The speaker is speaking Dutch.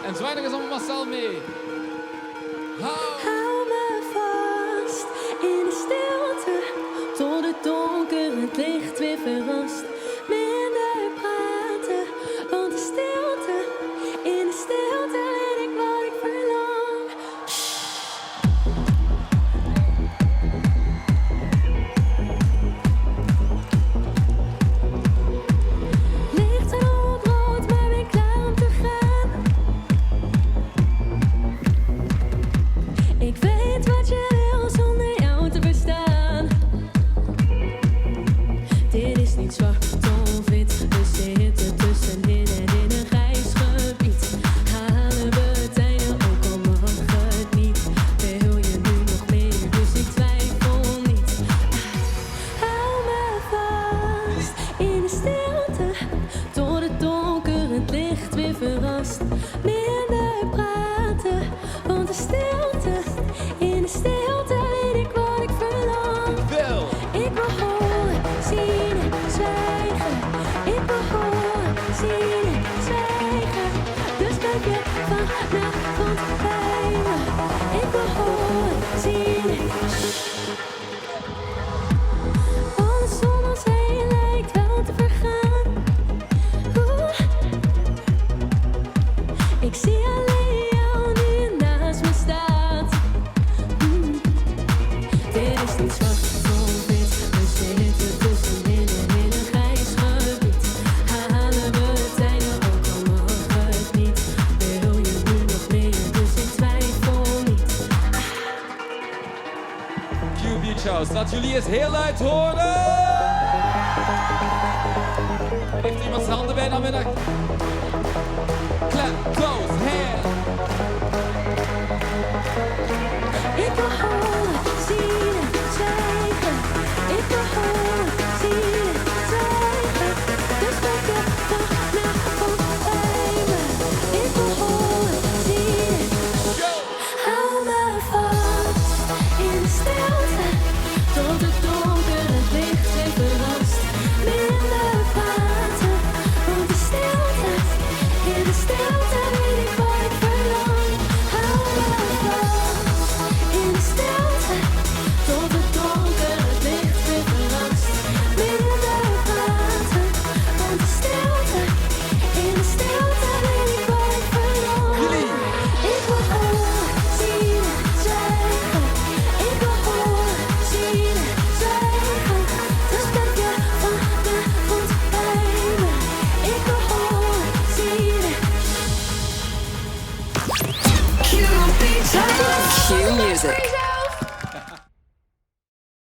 En zwijnig is allemaal Marcel mee. Hou me vast in de stilte, tot het donker het licht weer verrast. Minder praten, want de stilte, in de stilte weet ik wat ik verlang. Lichten op rood, maar ben klaar om te gaan. Ik weet wat je wil zonder jou te verstaan. Dit is niet zwart of wit, we zitten tussenin en in een grijs gebied. Halen we het einde, ook al mag het niet. Wil je nu nog meer, dus ik twijfel niet. Hou me vast in de stilte, tot het donker het licht weer verrast. Minder praten, want de stilte, in de stilte weet ik wat ik verlang. Ik wil horen, zien en zwijgen. Ik wil horen, zien en zwijgen. Dus blijf je vanavond bij me. Ik wil horen, zien en alles om ons heen lijkt wel te vergaan. Oeh. Ik zie alleen jou nu je naast me staat. Dit is niet zwart of wit, we zitten tussenin en in een grijs gebied. Halen we het einde, ook al mag het niet. Wil je nu nog meer, dus ik twijfel niet. Q Beach House, laat jullie eens heel luid horen. Heeft iemand zijn handen bij namiddag? Clap those hands. Ik wil horen, zien en zwijgen. Ik wil horen, zien en zwijgen. Dus blijf je vanavond bij me. Ik wil horen, zien en hou me vast in de stilte, tot het donker het licht weer verrast. Minder praten, want de stilte, in de stilte weet ik wat ik verlang. Hou me vast in de stilte, tot het donker het licht weer verrast. Minder praten, want de stilte, in de stilte weet ik wat ik verlang. Ik wil horen, zien en zwijgen. Ik wil horen, zien en zwijgen. Dus blijf je vanavond bij me. Ik wil horen, zien en Q Music.